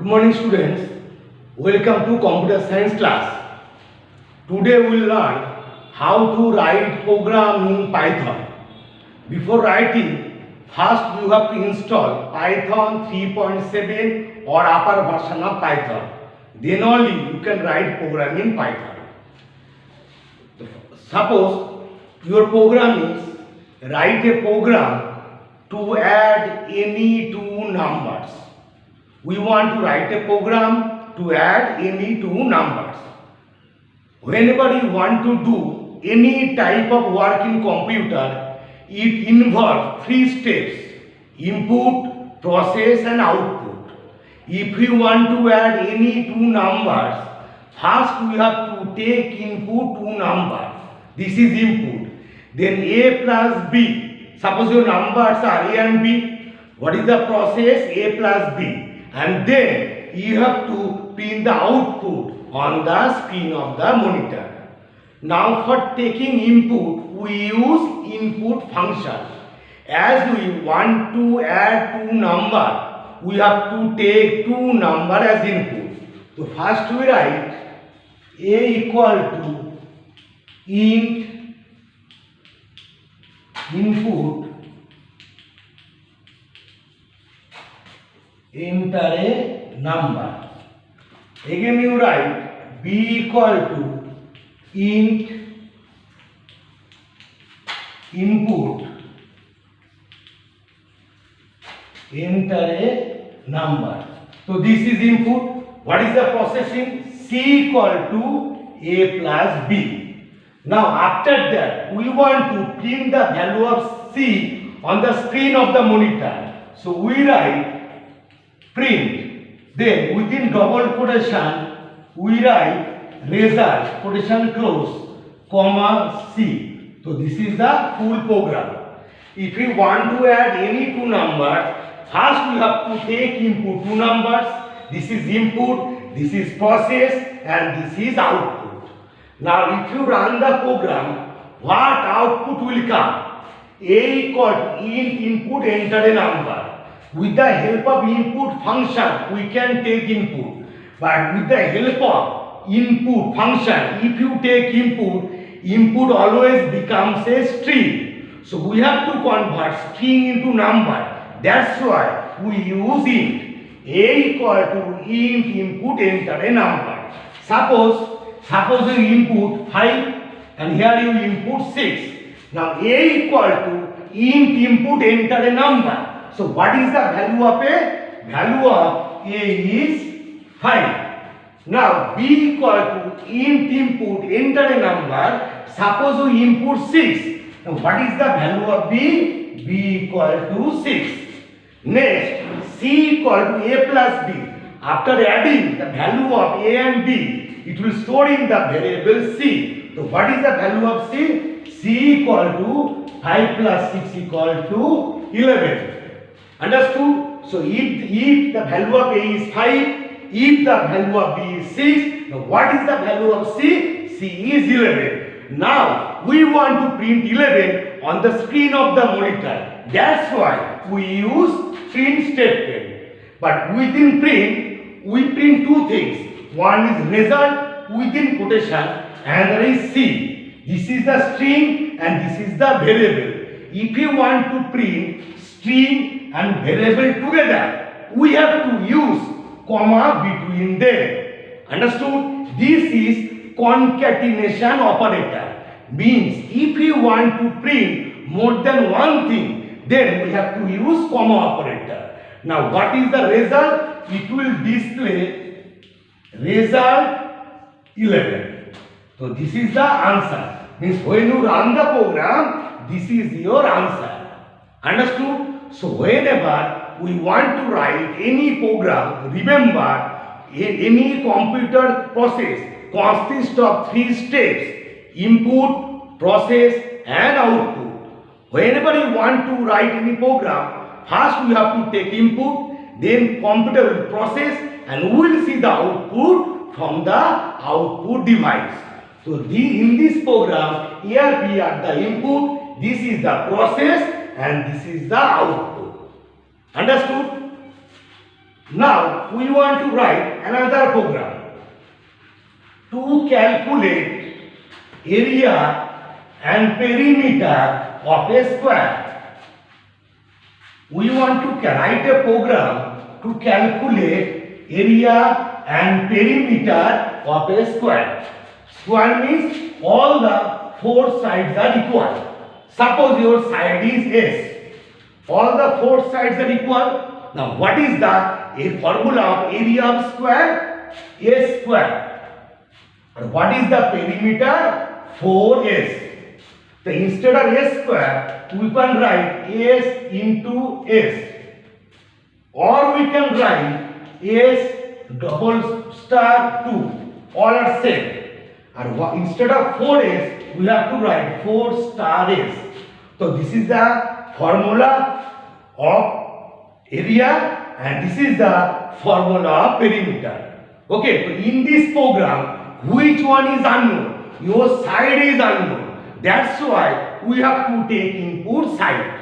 Good morning students, welcome to computer science class. Today we will learn how to write program in Python. Before writing, first you have to install Python 3.7 or upper version of Python. Then only you can write program in Python. Suppose your program is write a program to add any two numbers. We want to write a program to add any two numbers. Whenever you want to do any type of work in computer, it involves three steps: input, process and output. If we want to add any two numbers, first we have to take input two numbers. This is input. Then a plus b. Suppose your numbers are a and b. What is the process? A plus b. And then you have to print the output on the screen of the monitor. Now for taking input, we use input function. As we want to add two numbers, we have to take two numbers as input. So first we write a equal to int input, enter a number. Again you write b equal to int input, enter a number. So this is input. What is the processing? C equal to a plus b. Now after that we want to print the value of c on the screen of the monitor. So we write print, then within double quotation we write result, quotation close, comma c. So this is the full program. If we want to add any two numbers, first we have to take input two numbers. This is input, this is process and this is output. Now if you run the program, what output will come? A equal to int input, enter a number. With the help of input function, we can take input. But with the help of input function, if you take input, input always becomes a string. So we have to convert string into number. That's why we use int. A equal to int input, enter a number. Suppose you input 5 and here you input 6. Now a equal to int input, enter a number. So what is the value of a? Value of a is 5. Now b equal to int input, enter a number. Suppose you input 6. Now what is the value of b? b equal to 6. Next, c equal to a plus b. After adding the value of a and b, it will store in the variable c. So what is the value of c? c equal to 5 plus 6 equal to 11. Understood? So if the value of a is 5, if the value of b is 6, now what is the value of c? c is 11. Now we want to print 11 on the screen of the monitor. That's why we use print statement. But within print, we print two things. One is result within quotation, another is c. This is the string and this is the variable. If you want to print string and variable together, we have to use comma between them. Understood? This is concatenation operator. Means if you want to print more than one thing, then we have to use comma operator. Now what is the result? It will display result 11. So this is the answer. Means when you run the program, this is your answer. Understood? So whenever we want to write any program, remember any computer process consists of three steps: input, process and output. Whenever you want to write any program, first we have to take input, then computer will process and we will see the output from the output device. So in this program, here we are the input, this is the process and this is the output. Understood? Now we want to write another program to calculate area and perimeter of a square. We want to write a program to calculate area and perimeter of a square. Square means all the four sides are equal. Suppose your side is S. All the four sides are equal. Now what is the formula of area of square? S square. And what is the perimeter? 4S. So instead of S square, we can write S into S. Or we can write S double star 2. All are same. And instead of 4S, we have to write 4 star S. So this is the formula of area and this is the formula of perimeter. Okay, so in this program, which one is unknown? Your side is unknown. That's why we have to take input side.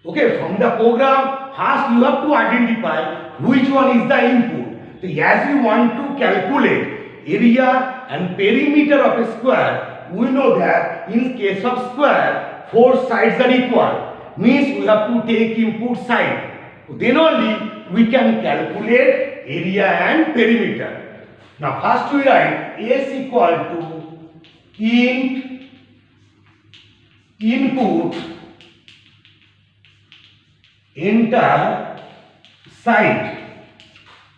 Okay, from the program, first you have to identify which one is the input. So as we want to calculate area and perimeter of a square, we know that in case of square, four sides are equal. Means we have to take input side. Then only we can calculate area and perimeter. Now first we write S equal to int input enter side.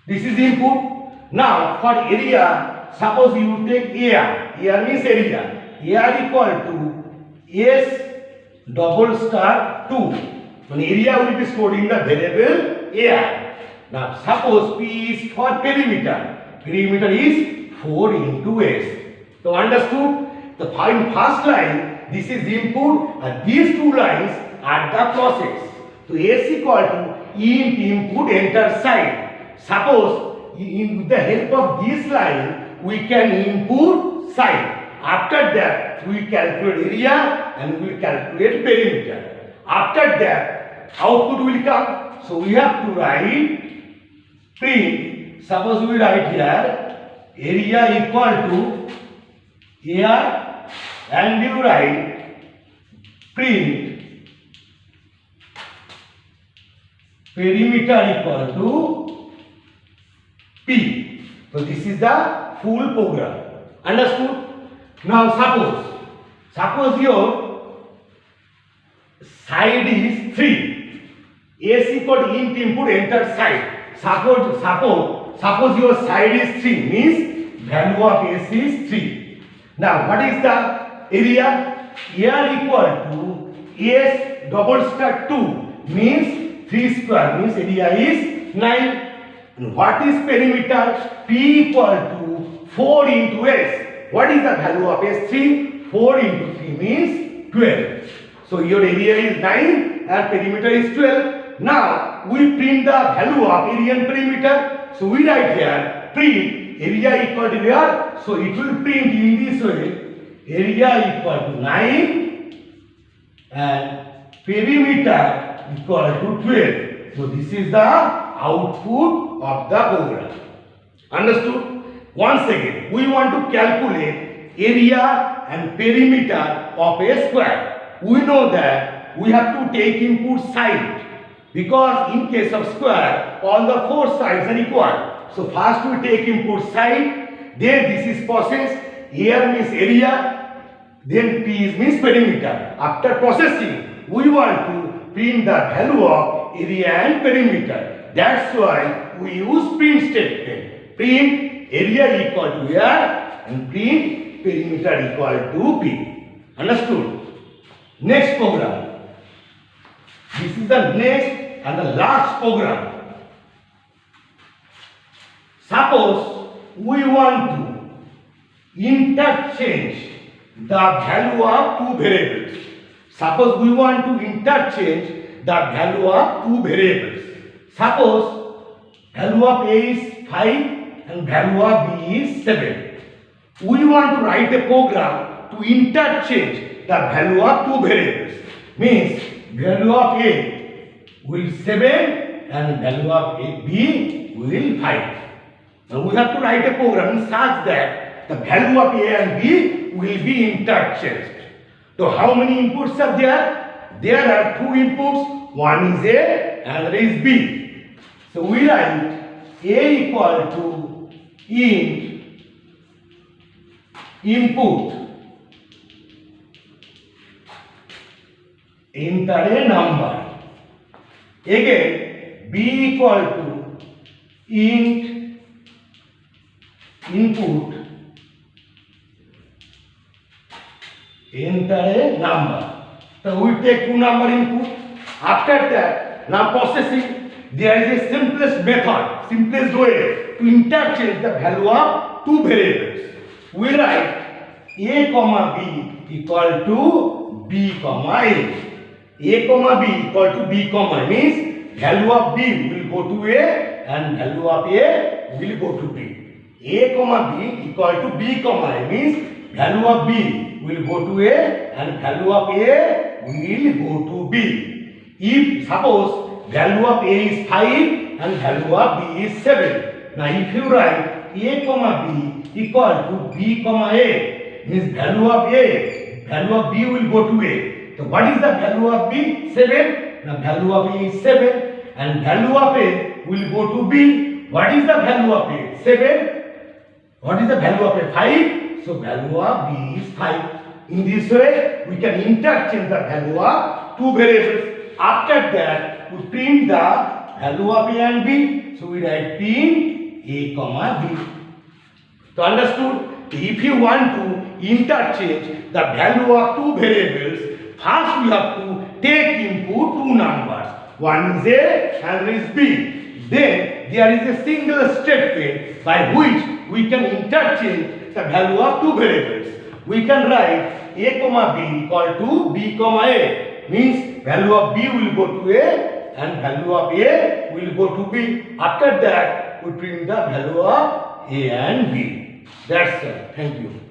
This is input. Now for area, suppose you take air. Air means area. Air equal to S double star 2. When area will be stored in the variable air. Now suppose P is for perimeter. Perimeter is 4 into S. So understood? The first line, this is input and these two lines are the process. So S equal to int input enter side. Suppose with the help of this line we can input side. After that we calculate area and we will calculate perimeter. After that output will come. So we have to write print. Suppose we write here area equal to air and you write print perimeter equal to P. So this is the full program. Understood? Now suppose your side is 3. S equal to int input enter side. Suppose your side is 3 means value of S is 3. Now what is the area? Area equal to S double star 2 means 3 square means area is 9. And what is perimeter? P equal to 4 into S. What is the value of S? 3. 4 into 3 means 12. So your area is 9 and perimeter is 12. Now we print the value of area and perimeter. So we write here print area equal to here. So it will print in this way. Area equal to 9 and perimeter equal to 12. So this is the output of the program. Understood? Once again, we want to calculate area and perimeter of a square. We know that we have to take input side because in case of square, all the four sides are equal. So first we take input side, then this is process. Here means area, then P means perimeter. After processing, we want to print the value of area and perimeter. That's why we use print statement. Print area equal to here and print perimeter equal to P. Understood? Next program. This is the next and the last program. Suppose we want to interchange the value of two variables. Suppose we want to interchange the value of two variables. Suppose value of A is 5 and value of B is 7. We want to write a program to interchange the value of two variables. Means value of A will 7 and value of B we will find. Now we have to write a program such that the value of A and B will be interchanged. So how many inputs are there? There are two inputs. One is A and another is B. So we write A equal to int input, enter a number. Again B equal to int input, enter a number. So we take two number input. After that, now processing, there is a simplest method, simplest way to interchange the value of two variables. We write A comma B equal to B comma A. A comma B equal to B comma A means value of B will go to A and value of A will go to B. A comma B equal to B comma A means value of B will go to A and value of A will go to B. If suppose value of A is 5 and value of B is 7. Now if you write A comma B equal to B comma A means value of A, value of B will go to A. So what is the value of B? 7. Now value of A is 7 and value of A will go to B. What is the value of A? 7. What is the value of A? 5. So value of B is 5. In this way we can interchange the value of two variables. After that we print the value of A and B. So we write print A comma B. So understood? If you want to interchange the value of two variables, first we have to take input two numbers. One is A and another is B. Then there is a single statement by which we can interchange the value of two variables. We can write A comma B equal to B comma A means value of B will go to A and value of A will go to B. After that we print the value of A and B. That's all. Thank you.